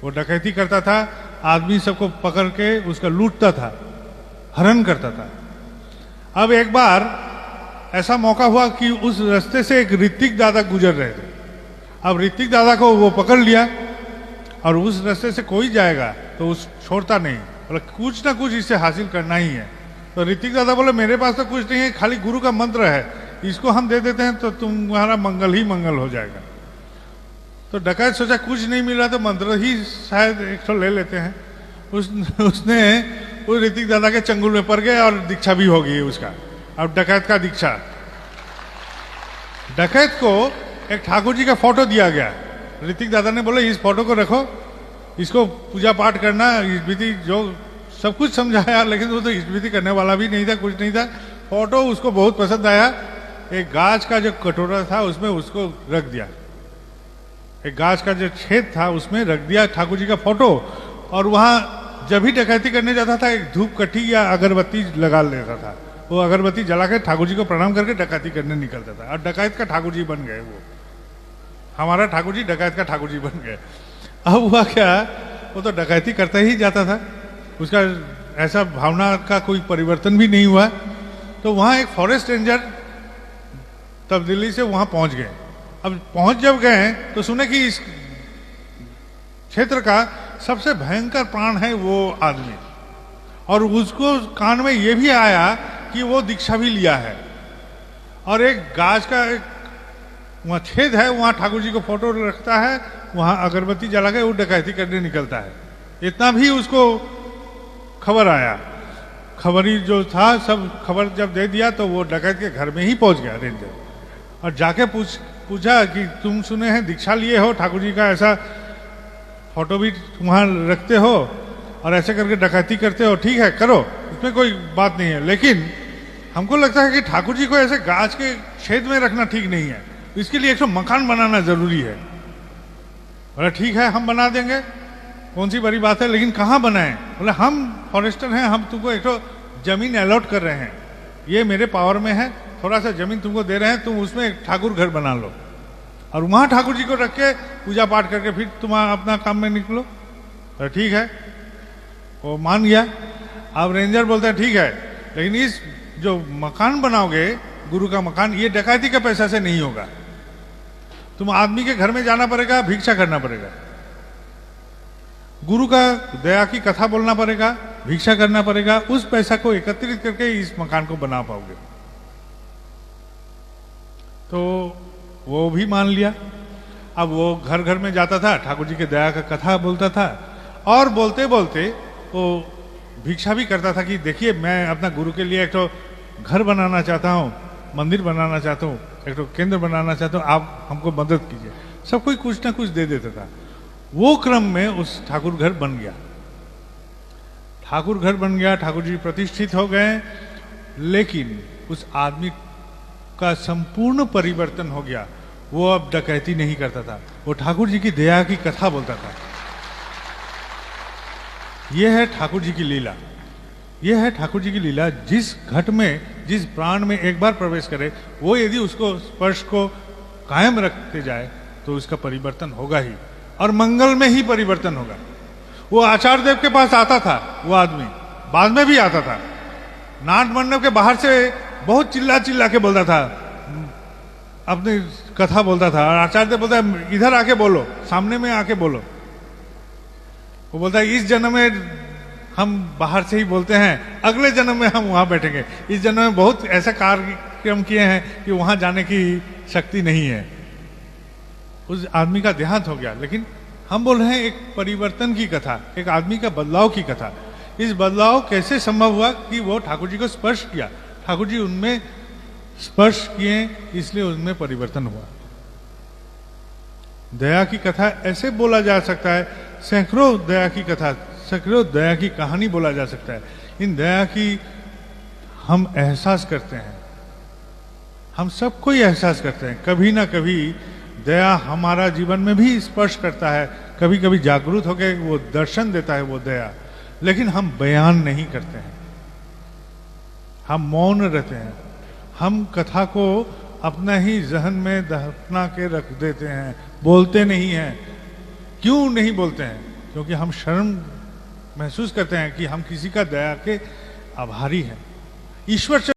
वो डकैती करता था, आदमी सबको पकड़ के उसका लूटता था, हरण करता था। अब एक बार ऐसा मौका हुआ कि उस रास्ते से एक ऋतिक दादा गुजर रहे थे। अब ऋतिक दादा को वो पकड़ लिया और उस रास्ते से कोई जाएगा तो उस छोड़ता नहीं, बोला कुछ ना कुछ इससे हासिल करना ही है। तो ऋतिक दादा बोले मेरे पास तो कुछ नहीं है, खाली गुरु का मंत्र है, इसको हम दे देते हैं तो तुम्हारा मंगल ही मंगल हो जाएगा। तो डकैत सोचा कुछ नहीं मिल रहा तो मंत्र ही शायद एक तो ले लेते हैं। उसने उस ऋतिक दादा के चंगुल में पड़ गए और दीक्षा भी हो गई उसका। अब डकैत का दीक्षा, डकैत को एक ठाकुर जी का फोटो दिया गया। ऋतिक दादा ने बोला इस फोटो को रखो, इसको पूजा पाठ करना, विधि जो सब कुछ समझाया, लेकिन वो तो विधि करने वाला भी नहीं था, कुछ नहीं था। फोटो उसको बहुत पसंद आया। एक गाज का जो कटोरा था उसमें उसको रख दिया, एक गाज का जो छेद था उसमें रख दिया ठाकुर जी का फोटो। और वहां जब भी डकैती करने जाता था एक धूप कट्टी या अगरबत्ती लगा लेता था, वो अगरबत्ती जला के ठाकुर जी को प्रणाम करके डकैती करने निकलता था। और डकैत का ठाकुर जी बन गए, वो हमारा ठाकुर जी डकैत का ठाकुर जी बन गए। अब हुआ क्या, वो तो डकैती करता ही जाता था, उसका ऐसा भावना का कोई परिवर्तन भी नहीं हुआ। तो वहां एक फॉरेस्ट रेंजर तब्दीली से वहां पहुंच गए। अब पहुंच जब गए तो सुने कि इस क्षेत्र का सबसे भयंकर प्राण है वो आदमी, और उसको कान में ये भी आया कि वो दीक्षा भी लिया है। और एक गाज का एक वहां छेद है, वहां ठाकुर जी को फोटो रखता है, वहां अगरबत्ती जला के वो डकैती करने निकलता है। इतना भी उसको खबर आया, खबरी जो था सब खबर जब दे दिया तो वो डकैत के घर में ही पहुंच गया रेंजर, और जाके पूछा कि तुम सुने हैं दीक्षा लिए हो, ठाकुर जी का ऐसा फोटो भी वहां रखते हो और ऐसे करके डकैती करते हो, ठीक है करो, इसमें कोई बात नहीं है, लेकिन हमको लगता है कि ठाकुर जी को ऐसे गाज के छेद में रखना ठीक नहीं है, इसके लिए एक तो मकान बनाना जरूरी है। बोला ठीक है हम बना देंगे, कौन सी बड़ी बात है, लेकिन कहाँ बनाएं? बोले हम फॉरेस्टर हैं, हम तुमको एक तो जमीन अलॉट कर रहे हैं, ये मेरे पावर में है, थोड़ा सा जमीन तुमको दे रहे हैं, तुम उसमें एक ठाकुर घर बना लो और वहां ठाकुर जी को रख के पूजा पाठ करके फिर तुम अपना काम में निकलो। तो ठीक है, वो मान गया। अब रेंजर बोलता है ठीक है, लेकिन इस जो मकान बनाओगे गुरु का मकान, ये डकैती के पैसा से नहीं होगा, तुम आदमी के घर में जाना पड़ेगा, भिक्षा करना पड़ेगा, गुरु का दया की कथा बोलना पड़ेगा, भिक्षा करना पड़ेगा, उस पैसा को एकत्रित करके इस मकान को बना पाओगे। तो वो भी मान लिया। अब वो घर घर में जाता था, ठाकुर जी के दया का कथा बोलता था, और बोलते बोलते वो भिक्षा भी करता था कि देखिए मैं अपना गुरु के लिए एक तो घर बनाना चाहता हूँ, मंदिर बनाना चाहता हूँ, एक तो केंद्र बनाना चाहता हूँ, आप हमको मदद कीजिए। सब कोई कुछ ना कुछ दे देता था। वो क्रम में उस ठाकुर घर बन गया, ठाकुर घर बन गया, ठाकुर जी प्रतिष्ठित हो गए, लेकिन उस आदमी का संपूर्ण परिवर्तन हो गया। वो अब डकैती नहीं करता था, वो ठाकुर जी की दया की कथा बोलता था। यह है ठाकुर जी की लीला, यह है ठाकुर जी की लीला। जिस घट में, जिस प्राण में एक बार प्रवेश करे, वो यदि उसको स्पर्श को कायम रखते जाए तो उसका परिवर्तन होगा ही, और मंगल में ही परिवर्तन होगा। वो आचार्य देव के पास आता था, वो आदमी बाद में भी आता था, नाट मंडप के बाहर से बहुत चिल्ला चिल्ला के बोलता था, अपनी कथा बोलता था, और आचार्य देव बोलता है इधर आके बोलो, सामने में आके बोलो। वो बोलता है इस जन्म में हम बाहर से ही बोलते हैं, अगले जन्म में हम वहां बैठेंगे, इस जन्म में बहुत ऐसा कार्यक्रम किए हैं कि वहां जाने की शक्ति नहीं है। उस आदमी का देहांत हो गया, लेकिन हम बोल रहे हैं एक परिवर्तन की कथा, एक आदमी का बदलाव की कथा। इस बदलाव कैसे संभव हुआ कि वो ठाकुर जी को स्पर्श किया, ठाकुर जी उनमें स्पर्श किए, इसलिए उनमें परिवर्तन हुआ। दया की कथा ऐसे बोला जा सकता है, सैकड़ों दया की कथा, सैकड़ों दया की कहानी बोला जा सकता है। इन दया की हम एहसास करते हैं, हम सब कोई एहसास करते हैं, कभी ना कभी दया हमारा जीवन में भी स्पर्श करता है, कभी कभी जागरूक होकर वो दर्शन देता है वो दया, लेकिन हम बयान नहीं करते हैं, हम मौन रहते हैं, हम कथा को अपना ही जहन में दफना के रख देते हैं, बोलते नहीं हैं। क्यों नहीं बोलते हैं? क्योंकि हम शर्म महसूस करते हैं कि हम किसी का दया के आभारी हैं। ईश्वर से